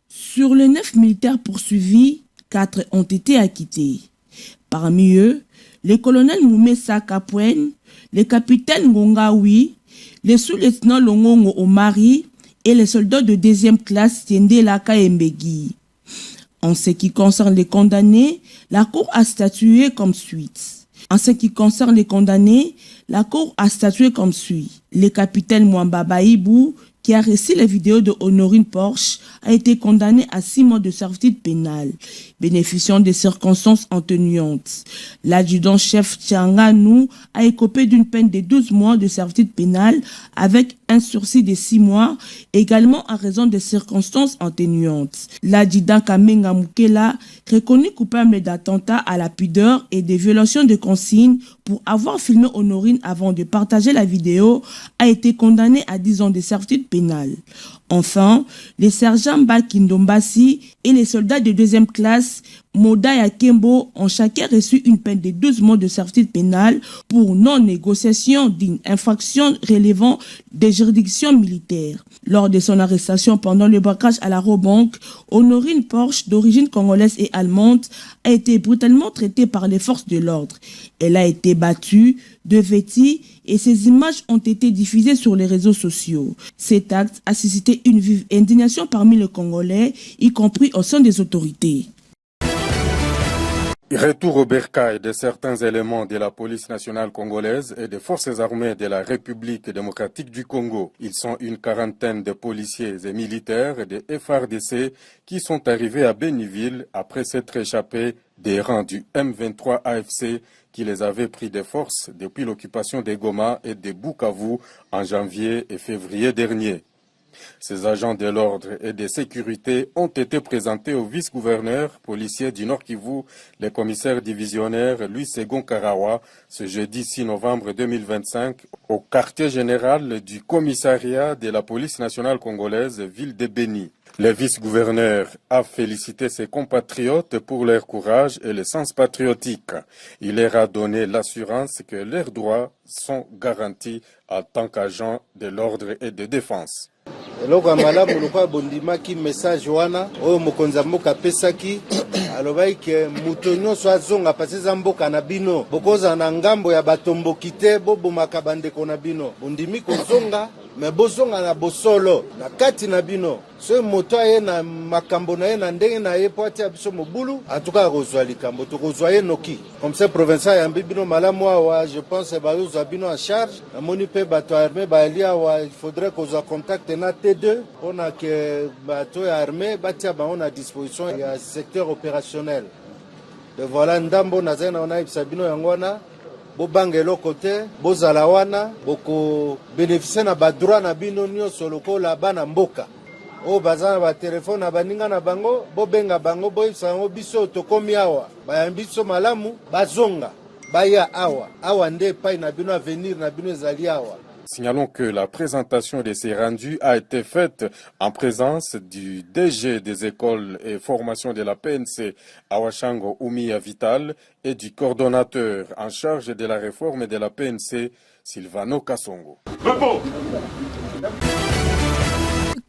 Sur les 9 militaires poursuivis, 4 ont été acquittés. Parmi eux, le colonel Moumessa Kapwen, le capitaine Ngongawi, le sous-lieutenant Longongo Omari et les soldats de deuxième classe Tiendela Kaembegi. En ce qui concerne les condamnés, la Cour a statué comme suit. Le capitaine Mwamba Baïbou, qui a reçu les vidéos de Honorine Porsche, a été condamné à 6 mois de servitude pénale, bénéficiant des circonstances atténuantes. L'adjudant-chef Tchanganou a écopé d'une peine de 12 mois de servitude pénale avec un sursis de 6 mois, également à raison des circonstances atténuantes. L'adjudant Kamenga Mukela, reconnu coupable d'attentat à la pudeur et de violation de consignes pour avoir filmé Honorine avant de partager la vidéo, a été condamné à 10 ans de servitude pénale. Enfin, les sergents Bakindombasi et les soldats de deuxième classe Moda et Kembo ont chacun reçu une peine de 12 mois de servitude pénale pour non-négociation d'une infraction relevant des juridictions militaires. Lors de son arrestation pendant le braquage à la Robank, Honorine Porsche, d'origine congolaise et allemande, a été brutalement traitée par les forces de l'ordre. Elle a été battue, vêtue et ces images ont été diffusées sur les réseaux sociaux. Cet acte a suscité une vive indignation parmi les Congolais, y compris au sein des autorités. Retour au bercail de certains éléments de la police nationale congolaise et des forces armées de la République démocratique du Congo. Ils sont une quarantaine de policiers et militaires de FARDC qui sont arrivés à Béniville après s'être échappés des rangs du M23 AFC qui les avait pris de force depuis l'occupation des Goma et de Bukavu en janvier et février dernier. Ces agents de l'ordre et de sécurité ont été présentés au vice-gouverneur policier du Nord Kivu, le commissaire divisionnaire Louis Segon Karawa, ce jeudi 6 novembre 2025, au quartier général du commissariat de la police nationale congolaise, ville de Béni. Le vice-gouverneur a félicité ses compatriotes pour leur courage et le sens patriotique. Il leur a donné l'assurance que leurs droits sont garantis en tant qu'agents de l'ordre et de défense. eloko ya malamu lokwa bondimaki message wana oyo mokonzi ya mboka apesaki alobaki ke moto nyonso azonga pasi eza mboka na bino bokozala na ngambo ya batomboki te bobomaka bandeko na bino bondimi kozonga me bozonga na bosolo na kati na bino soki moto aye na makambo na ye na ndenge na ye po atia biso mobulu atuka akozwa likambo tokozwa ye noki commissaire provincial ayambi bino malamu awa je pense bazozwa bino en charge namoni mpe bato armé bayali awa il faudrait kozwa contact na T2 mpona ke bato ya armé batia bango na disposition ya secteur opérationnel de voilà ndambo nazali na onayebisa bino yango wana bobanga eloko te bozala wana boko bénéficier na badroit na bino nyonso lokola bana mboka oyo baza na batelefone na baninga na bango bobenga bango boyebisa bango biso tokomi awa bayambi biso malamu bazonga baya awa nde epai na bino avenir na bino ezali awa. Signalons que la présentation de ces rendus a été faite en présence du DG des écoles et formations de la PNC, Awashango Oumia Vital, et du coordonnateur en charge de la réforme de la PNC, Silvano Kassongo.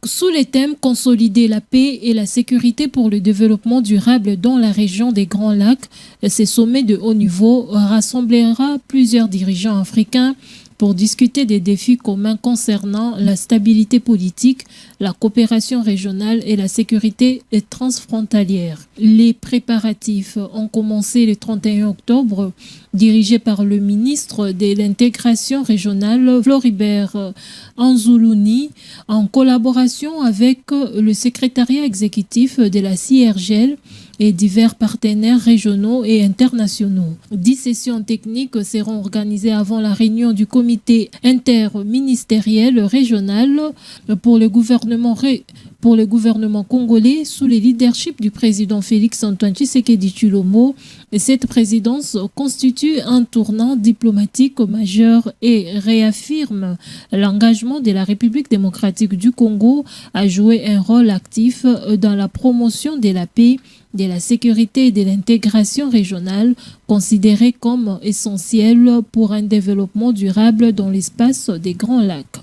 Sous les thèmes « Consolider la paix et la sécurité pour le développement durable dans la région des Grands Lacs », ce sommet de haut niveau rassemblera plusieurs dirigeants africains pour discuter des défis communs concernant la stabilité politique, la coopération régionale et la sécurité transfrontalière. Les préparatifs ont commencé le 31 octobre, dirigés par le ministre de l'intégration régionale, Floribert Anzoulouni, en collaboration avec le secrétariat exécutif de la CIRGL et divers partenaires régionaux et internationaux. 10 sessions techniques seront organisées avant la réunion du comité interministériel régional pour le gouvernement congolais sous le leadership du président Félix-Antoine Tshisekedi Tshilombo. Cette présidence constitue un tournant diplomatique majeur et réaffirme l'engagement de la République démocratique du Congo à jouer un rôle actif dans la promotion de la paix, de la sécurité et de l'intégration régionale, considérée comme essentielle pour un développement durable dans l'espace des Grands Lacs.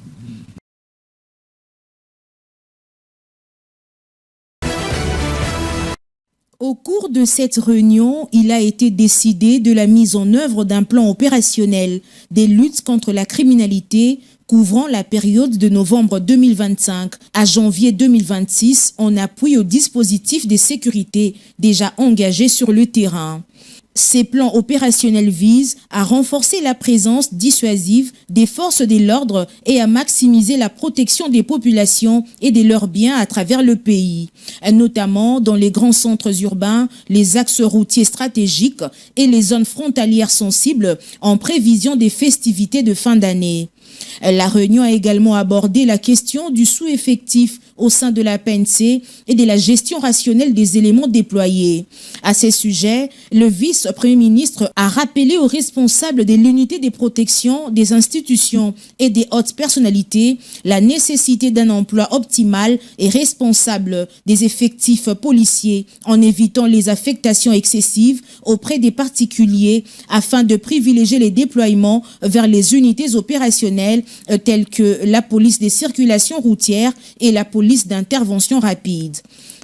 Au cours de cette réunion, il a été décidé de la mise en œuvre d'un plan opérationnel des luttes contre la criminalité couvrant la période de novembre 2025 à janvier 2026 en appui aux dispositifs de sécurité déjà engagés sur le terrain. Ces plans opérationnels visent à renforcer la présence dissuasive des forces de l'ordre et à maximiser la protection des populations et de leurs biens à travers le pays, notamment dans les grands centres urbains, les axes routiers stratégiques et les zones frontalières sensibles en prévision des festivités de fin d'année. La réunion a également abordé la question du sous-effectif au sein de la PNC et de la gestion rationnelle des éléments déployés. À ces sujets, le vice-premier ministre a rappelé aux responsables de l'unité de protection des institutions et des hautes personnalités la nécessité d'un emploi optimal et responsable des effectifs policiers en évitant les affectations excessives auprès des particuliers afin de privilégier les déploiements vers les unités opérationnelles telles que la police des circulations routières et la police d'intervention rapide.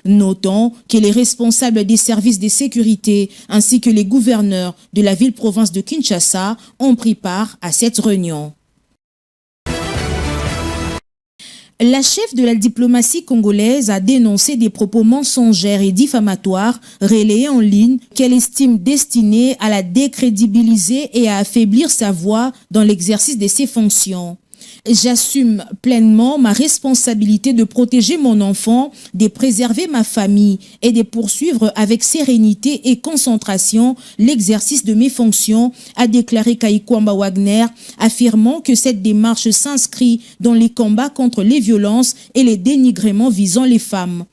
Notons que les responsables des services de sécurité ainsi que les gouverneurs de la ville-province de Kinshasa ont pris part à cette réunion. La chef de la diplomatie congolaise a dénoncé des propos mensongers et diffamatoires relayés en ligne qu'elle estime destinés à la décrédibiliser et à affaiblir sa voix dans l'exercice de ses fonctions. J'assume pleinement ma responsabilité de protéger mon enfant, de préserver ma famille et de poursuivre avec sérénité et concentration l'exercice de mes fonctions, a déclaré Kaikwamba Wagner, affirmant que cette démarche s'inscrit dans les combats contre les violences et les dénigrements visant les femmes.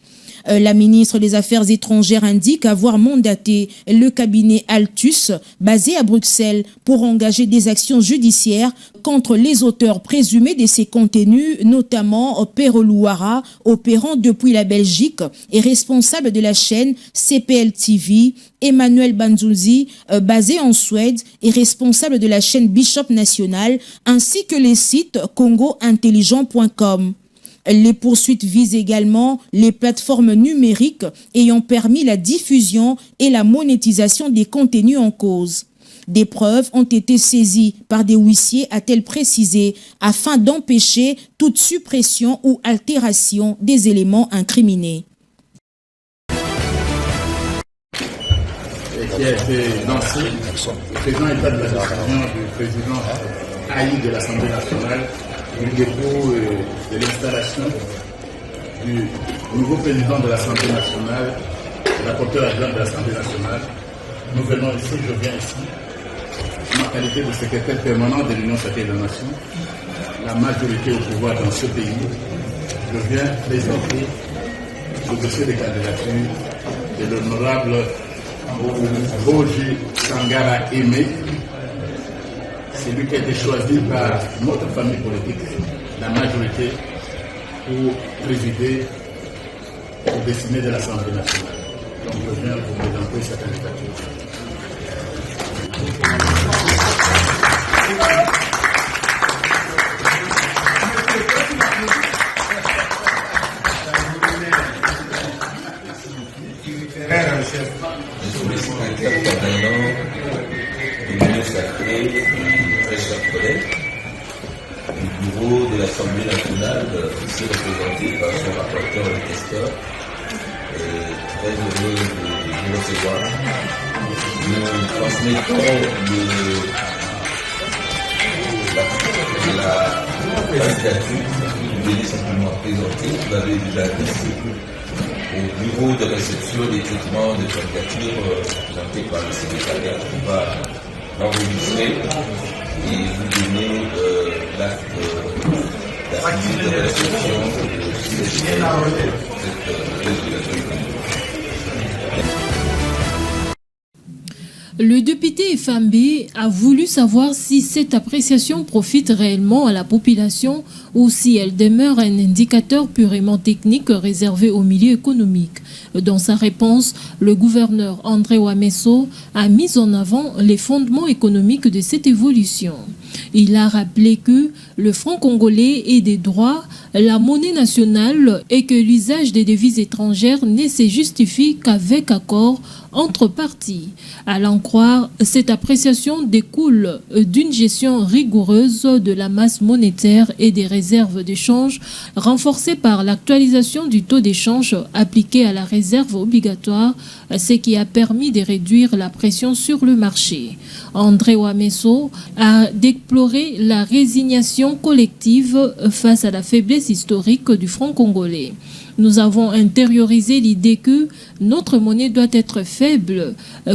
La ministre des Affaires étrangères indique avoir mandaté le cabinet Altus, basé à Bruxelles, pour engager des actions judiciaires contre les auteurs présumés de ces contenus, notamment Pero Louara, opérant depuis la Belgique et responsable de la chaîne CPL TV, Emmanuel Banzuzi, basé en Suède et responsable de la chaîne Bishop National, ainsi que les sites congointelligent.com. Les poursuites visent également les plateformes numériques ayant permis la diffusion et la monétisation des contenus en cause. Des preuves ont été saisies par des huissiers, a-t-elle précisé, afin d'empêcher toute suppression ou altération des éléments incriminés. Qui a été lancé, le président état de la décision du président haï de l'Assemblée nationale, du dépôt de l'installation du nouveau président de l'Assemblée nationale, rapporteur adjoint de l'Assemblée nationale. Nous venons ici, je viens ici, en ma qualité de secrétaire permanent de l'Union sacrée des nations, la majorité au pouvoir dans ce pays. Je viens présenter le dossier de candidature de l'honorable Roger Sangara Aimé. C'est lui qui a été choisi par notre famille politique, la majorité, pour présider au destiné de l'Assemblée nationale. Donc je viens vous présenter cette candidature. Je suis le secrétaire permanent de l'Union sacrée, très chers collègues, du bureau de l'Assemblée nationale, ici représenté par son rapporteur et questeur, très heureux de vous recevoir. Nous transmettons la candidature que vous venez simplement présenter. Vous l'avez déjà dit au bureau de réception des traitements de candidature présenté par le secrétariat qui va l'enregistrer et vous donner l'acte d'affilée de réception de cette résolution. Le député FMB a voulu savoir si cette appréciation profite réellement à la population ou si elle demeure un indicateur purement technique réservé au milieu économique. Dans sa réponse, le gouverneur André Wameso a mis en avant les fondements économiques de cette évolution. Il a rappelé que le franc congolais est des droits, la monnaie nationale et que l'usage des devises étrangères ne se justifie qu'avec accord entre parties. À l'en croire, cette appréciation découle d'une gestion rigoureuse de la masse monétaire et des réserves d'échange, renforcée par l'actualisation du taux d'échange appliqué à la réserve obligatoire, ce qui a permis de réduire la pression sur le marché. André Wameso a déploré la résignation collective face à la faiblesse historique du franc congolais. Nous avons intériorisé l'idée que notre monnaie doit être faible,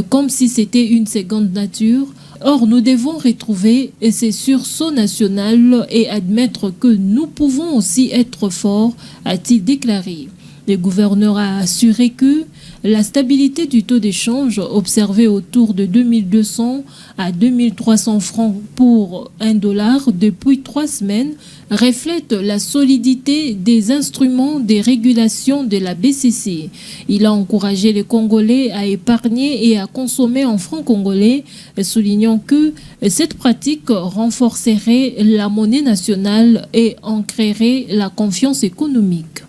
comme si c'était une seconde nature. Or, nous devons retrouver ces sursauts nationaux et admettre que nous pouvons aussi être forts, a-t-il déclaré. Le gouverneur a assuré que la stabilité du taux d'échange observé autour de 2200 à 2300 francs pour $1 depuis 3 semaines reflète la solidité des instruments de régulation de la BCC. Il a encouragé les Congolais à épargner et à consommer en francs congolais, soulignant que cette pratique renforcerait la monnaie nationale et en créerait la confiance économique.